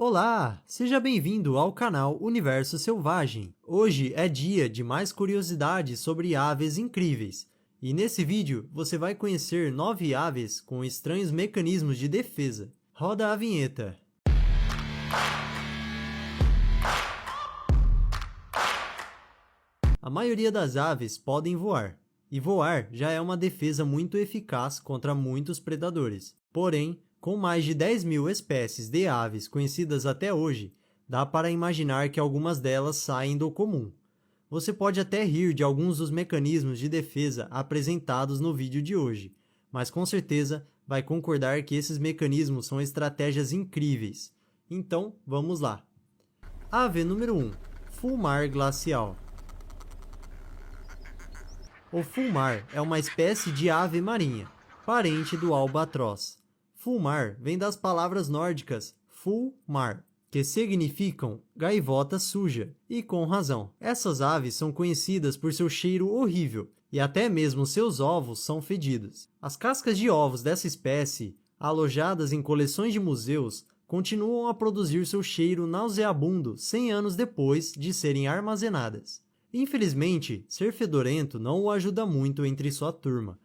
Olá, seja bem-vindo ao canal Universo Selvagem. Hoje é dia de mais curiosidades sobre aves incríveis. E nesse vídeo você vai conhecer 9 aves com estranhos mecanismos de defesa. Roda a vinheta. A maioria das aves podem voar, e voar já é uma defesa muito eficaz contra muitos predadores. Porém, com mais de 10.000 espécies de aves conhecidas até hoje, dá para imaginar que algumas delas saem do comum. Você pode até rir de alguns dos mecanismos de defesa apresentados no vídeo de hoje, mas com certeza vai concordar que esses mecanismos são estratégias incríveis. Então, vamos lá. Ave número 1. Fulmar glacial. O fulmar é uma espécie de ave marinha, parente do albatroz. Fulmar vem das palavras nórdicas ful-mar, que significam gaivota suja, e com razão. Essas aves são conhecidas por seu cheiro horrível, e até mesmo seus ovos são fedidos. As cascas de ovos dessa espécie, alojadas em coleções de museus, continuam a produzir seu cheiro nauseabundo 100 anos depois de serem armazenadas. Infelizmente, ser fedorento não o ajuda muito entre sua turma.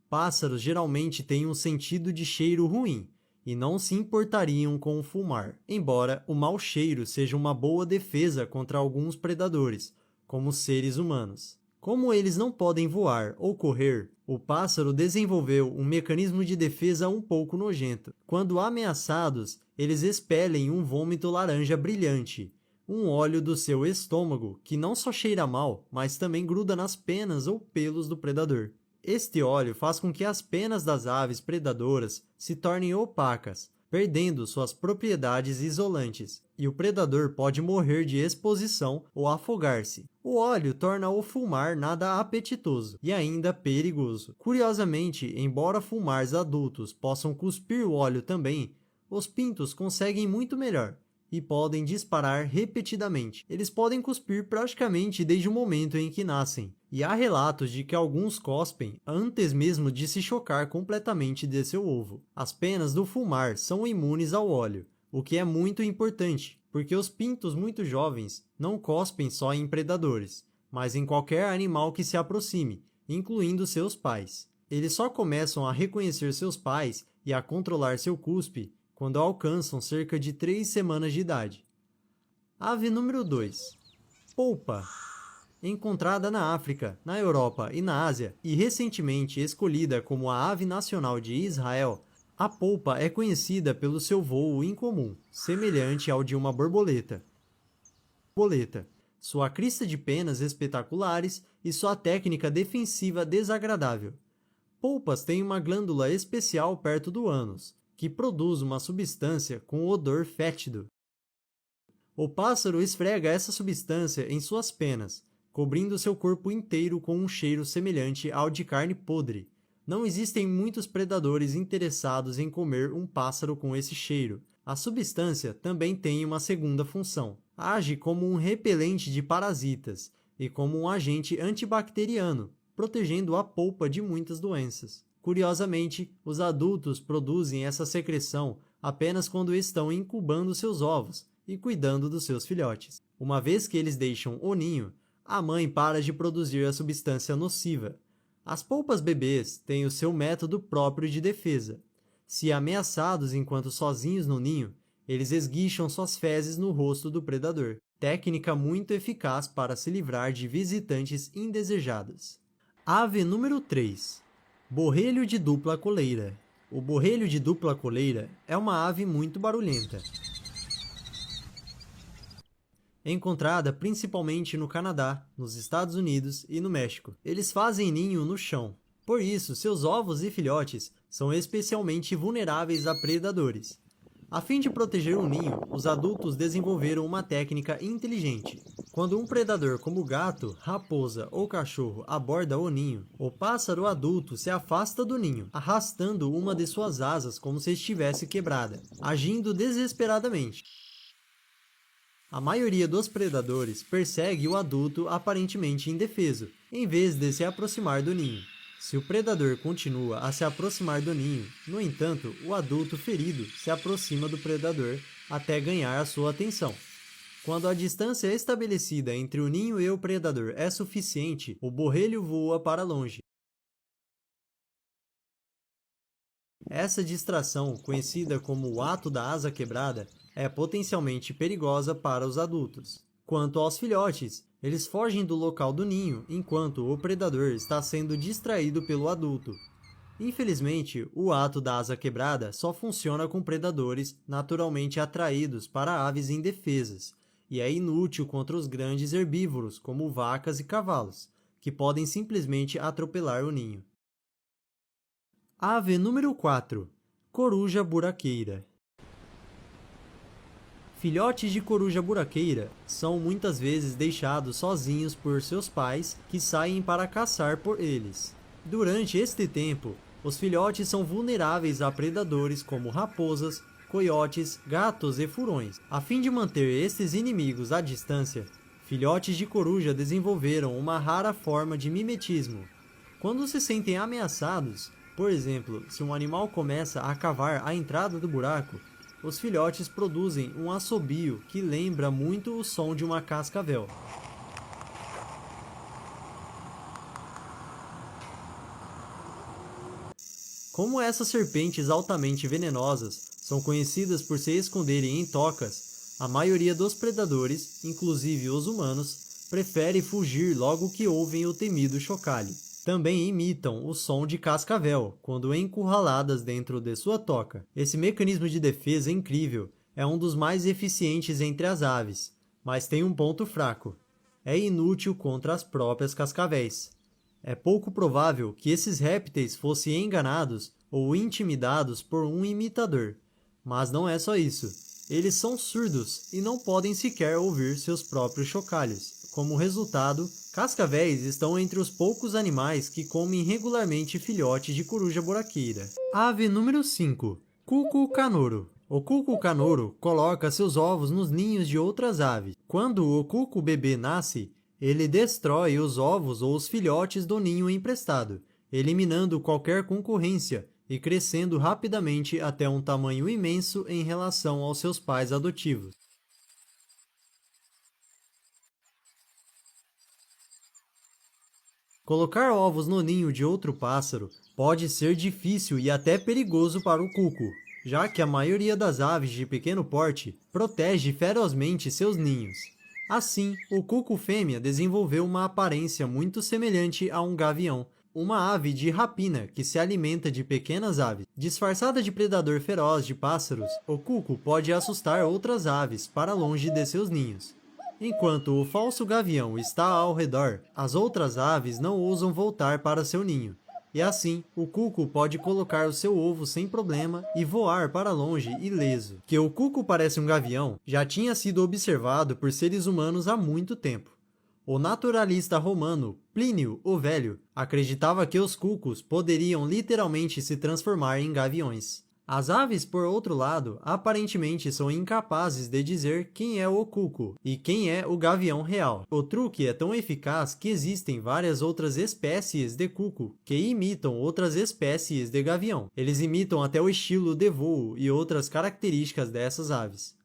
Pássaros geralmente têm um sentido de cheiro ruim e não se importariam com o fulmar, embora o mau cheiro seja uma boa defesa contra alguns predadores, como seres humanos. Como eles não podem voar ou correr, o pássaro desenvolveu um mecanismo de defesa um pouco nojento. Quando ameaçados, eles expelem um vômito laranja brilhante, um óleo do seu estômago que não só cheira mal, mas também gruda nas penas ou pelos do predador. Este óleo faz com que as penas das aves predadoras se tornem opacas, perdendo suas propriedades isolantes, e o predador pode morrer de exposição ou afogar-se. O óleo torna o fulmar nada apetitoso e ainda perigoso. Curiosamente, embora fulmares adultos possam cuspir o óleo também, os pintos conseguem muito melhor e podem disparar repetidamente. Eles podem cuspir praticamente desde o momento em que nascem, e há relatos de que alguns cospem antes mesmo de se chocar completamente de seu ovo. As penas do fulmar são imunes ao óleo, o que é muito importante, porque os pintos muito jovens não cospem só em predadores, mas em qualquer animal que se aproxime, incluindo seus pais. Eles só começam a reconhecer seus pais e a controlar seu cuspe quando alcançam cerca de 3 semanas de idade. Ave número 2. Polpa. Encontrada na África, na Europa e na Ásia, e recentemente escolhida como a ave nacional de Israel, a polpa é conhecida pelo seu voo incomum, semelhante ao de uma borboleta. Sua crista de penas espetaculares e sua técnica defensiva desagradável. Polpas têm uma glândula especial perto do ânus, que produz uma substância com odor fétido. O pássaro esfrega essa substância em suas penas, cobrindo seu corpo inteiro com um cheiro semelhante ao de carne podre. Não existem muitos predadores interessados em comer um pássaro com esse cheiro. A substância também tem uma segunda função. Age como um repelente de parasitas e como um agente antibacteriano, protegendo a polpa de muitas doenças. Curiosamente, os adultos produzem essa secreção apenas quando estão incubando seus ovos e cuidando dos seus filhotes. Uma vez que eles deixam o ninho, a mãe para de produzir a substância nociva. As polpas bebês têm o seu método próprio de defesa. Se ameaçados enquanto sozinhos no ninho, eles esguicham suas fezes no rosto do predador. Técnica muito eficaz para se livrar de visitantes indesejados. Ave número 3. Borrelho de dupla coleira. O borrelho de dupla coleira é uma ave muito barulhenta. Encontrada principalmente no Canadá, nos Estados Unidos e no México. Eles fazem ninho no chão. Por isso, seus ovos e filhotes são especialmente vulneráveis a predadores. A fim de proteger o ninho, os adultos desenvolveram uma técnica inteligente. Quando um predador como gato, raposa ou cachorro aborda o ninho, o pássaro adulto se afasta do ninho, arrastando uma de suas asas como se estivesse quebrada, agindo desesperadamente. A maioria dos predadores persegue o adulto aparentemente indefeso, em vez de se aproximar do ninho. Se o predador continua a se aproximar do ninho, no entanto, o adulto ferido se aproxima do predador até ganhar a sua atenção. Quando a distância estabelecida entre o ninho e o predador é suficiente, o borrelho voa para longe. Essa distração, conhecida como o ato da asa quebrada, é potencialmente perigosa para os adultos. Quanto aos filhotes, eles fogem do local do ninho enquanto o predador está sendo distraído pelo adulto. Infelizmente, o ato da asa quebrada só funciona com predadores naturalmente atraídos para aves indefesas, e é inútil contra os grandes herbívoros, como vacas e cavalos, que podem simplesmente atropelar o ninho. Ave número 4. Coruja buraqueira. Filhotes de coruja buraqueira são muitas vezes deixados sozinhos por seus pais, que saem para caçar por eles. Durante este tempo, os filhotes são vulneráveis a predadores como raposas, coiotes, gatos e furões. A fim de manter estes inimigos à distância, filhotes de coruja desenvolveram uma rara forma de mimetismo. Quando se sentem ameaçados, por exemplo, se um animal começa a cavar a entrada do buraco, os filhotes produzem um assobio que lembra muito o som de uma cascavel. Como essas serpentes altamente venenosas são conhecidas por se esconderem em tocas, a maioria dos predadores, inclusive os humanos, prefere fugir logo que ouvem o temido chocalho. Também imitam o som de cascavel quando encurraladas dentro de sua toca. Esse mecanismo de defesa incrível é um dos mais eficientes entre as aves, mas tem um ponto fraco: é inútil contra as próprias cascavéis. É pouco provável que esses répteis fossem enganados ou intimidados por um imitador, mas não é só isso. Eles são surdos e não podem sequer ouvir seus próprios chocalhos. Como resultado, cascavéis estão entre os poucos animais que comem regularmente filhotes de coruja buraqueira. Ave número 5. Cuco canouro. O cuco canouro coloca seus ovos nos ninhos de outras aves. Quando o cuco bebê nasce, ele destrói os ovos ou os filhotes do ninho emprestado, eliminando qualquer concorrência e crescendo rapidamente até um tamanho imenso em relação aos seus pais adotivos. Colocar ovos no ninho de outro pássaro pode ser difícil e até perigoso para o cuco, já que a maioria das aves de pequeno porte protege ferozmente seus ninhos. Assim, o cuco fêmea desenvolveu uma aparência muito semelhante a um gavião, uma ave de rapina que se alimenta de pequenas aves. Disfarçada de predador feroz de pássaros, o cuco pode assustar outras aves para longe de seus ninhos. Enquanto o falso gavião está ao redor, as outras aves não ousam voltar para seu ninho. E assim, o cuco pode colocar o seu ovo sem problema e voar para longe ileso. Que o cuco parece um gavião já tinha sido observado por seres humanos há muito tempo. O naturalista romano Plínio o Velho acreditava que os cucos poderiam literalmente se transformar em gaviões. As aves, por outro lado, aparentemente são incapazes de dizer quem é o cuco e quem é o gavião real. O truque é tão eficaz que existem várias outras espécies de cuco que imitam outras espécies de gavião. Eles imitam até o estilo de voo e outras características dessas aves.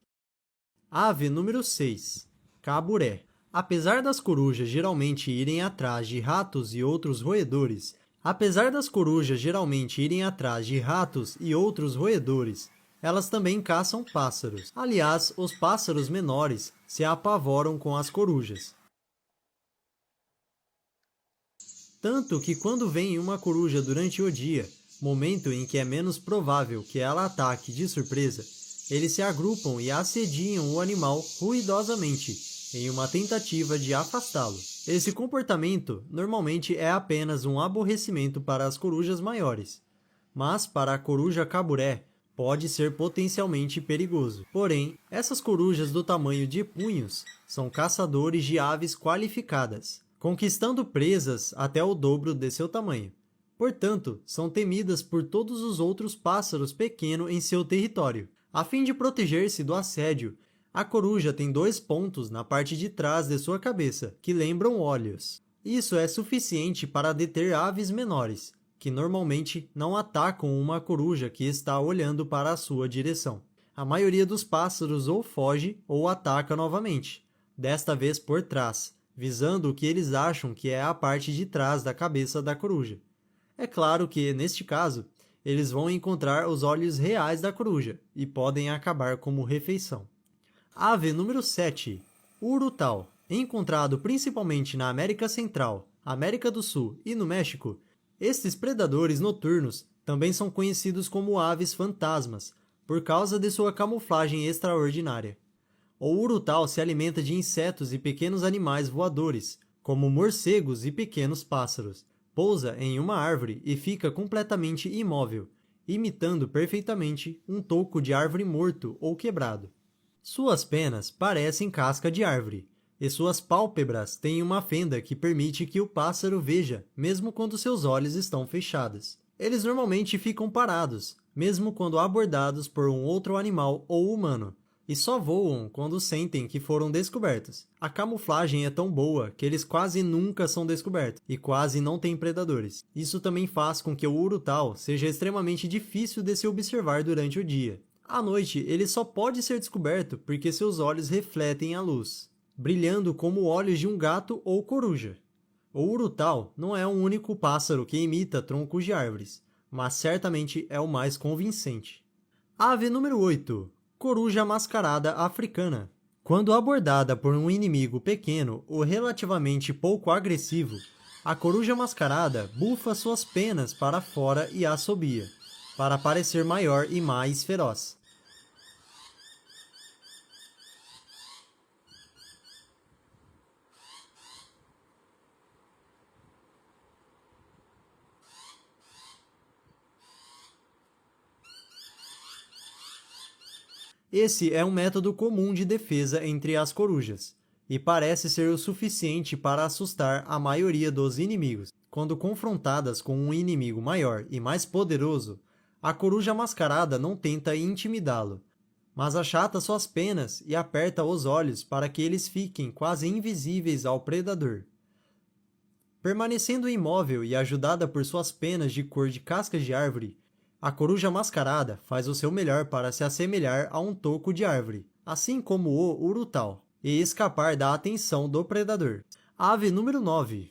Ave número 6. Caburé. Apesar das corujas geralmente irem atrás de ratos e outros roedores, elas também caçam pássaros. Aliás, os pássaros menores se apavoram com as corujas. Tanto que quando vem uma coruja durante o dia, momento em que é menos provável que ela ataque de surpresa, eles se agrupam e assediam o animal ruidosamente, em uma tentativa de afastá-lo. Esse comportamento normalmente é apenas um aborrecimento para as corujas maiores, mas para a coruja caburé pode ser potencialmente perigoso. Porém, essas corujas do tamanho de punhos são caçadores de aves qualificadas, conquistando presas até o dobro de seu tamanho. Portanto, são temidas por todos os outros pássaros pequenos em seu território. A fim de proteger-se do assédio, a coruja tem 2 pontos na parte de trás de sua cabeça, que lembram olhos. Isso é suficiente para deter aves menores, que normalmente não atacam uma coruja que está olhando para a sua direção. A maioria dos pássaros ou foge ou ataca novamente, desta vez por trás, visando o que eles acham que é a parte de trás da cabeça da coruja. É claro que, neste caso, eles vão encontrar os olhos reais da coruja e podem acabar como refeição. Ave número 7. Urutau. Encontrado principalmente na América Central, América do Sul e no México, estes predadores noturnos também são conhecidos como aves fantasmas, por causa de sua camuflagem extraordinária. O urutau se alimenta de insetos e pequenos animais voadores, como morcegos e pequenos pássaros. Pousa em uma árvore e fica completamente imóvel, imitando perfeitamente um toco de árvore morto ou quebrado. Suas penas parecem casca de árvore, e suas pálpebras têm uma fenda que permite que o pássaro veja, mesmo quando seus olhos estão fechados. Eles normalmente ficam parados, mesmo quando abordados por um outro animal ou humano, e só voam quando sentem que foram descobertos. A camuflagem é tão boa que eles quase nunca são descobertos e quase não têm predadores. Isso também faz com que o urutau seja extremamente difícil de se observar durante o dia. À noite, ele só pode ser descoberto porque seus olhos refletem a luz, brilhando como olhos de um gato ou coruja. O urutau não é um único pássaro que imita troncos de árvores, mas certamente é o mais convincente. Ave número 8. Coruja mascarada africana. Quando abordada por um inimigo pequeno ou relativamente pouco agressivo, a coruja mascarada bufa suas penas para fora e assobia, para parecer maior e mais feroz. Esse é um método comum de defesa entre as corujas, e parece ser o suficiente para assustar a maioria dos inimigos. Quando confrontadas com um inimigo maior e mais poderoso, a coruja mascarada não tenta intimidá-lo, mas achata suas penas e aperta os olhos para que eles fiquem quase invisíveis ao predador. Permanecendo imóvel e ajudada por suas penas de cor de cascas de árvore, a coruja mascarada faz o seu melhor para se assemelhar a um toco de árvore, assim como o urutau, e escapar da atenção do predador. Ave número 9.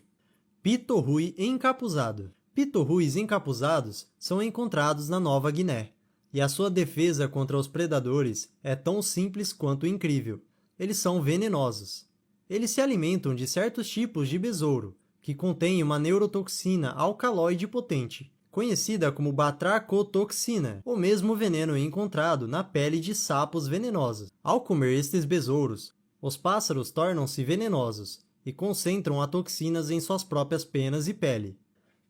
Pitorrui encapuzado. Pitorruis encapuzados são encontrados na Nova Guiné, e a sua defesa contra os predadores é tão simples quanto incrível. Eles são venenosos. Eles se alimentam de certos tipos de besouro, que contêm uma neurotoxina alcaloide potente, conhecida como batracotoxina, o mesmo veneno encontrado na pele de sapos venenosos. Ao comer estes besouros, os pássaros tornam-se venenosos e concentram as toxinas em suas próprias penas e pele,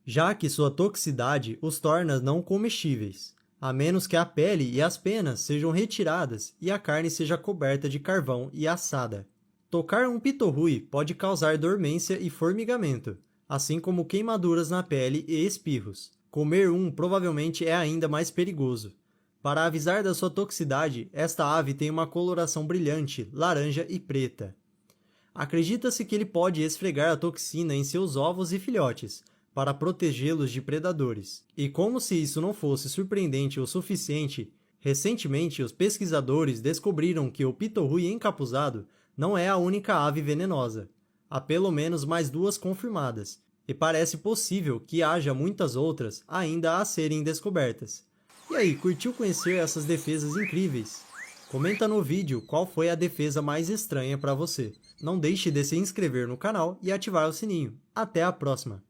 já que sua toxicidade os torna não comestíveis, a menos que a pele e as penas sejam retiradas e a carne seja coberta de carvão e assada. Tocar um pitorrui pode causar dormência e formigamento, assim como queimaduras na pele e espirros. Comer um provavelmente é ainda mais perigoso. Para avisar da sua toxicidade, esta ave tem uma coloração brilhante, laranja e preta. Acredita-se que ele pode esfregar a toxina em seus ovos e filhotes, para protegê-los de predadores. E como se isso não fosse surpreendente o suficiente, recentemente os pesquisadores descobriram que o pitorrui encapuzado não é a única ave venenosa. Há pelo menos mais 2 confirmadas, e parece possível que haja muitas outras ainda a serem descobertas. E aí, curtiu conhecer essas defesas incríveis? Comenta no vídeo qual foi a defesa mais estranha para você. Não deixe de se inscrever no canal e ativar o sininho. Até a próxima!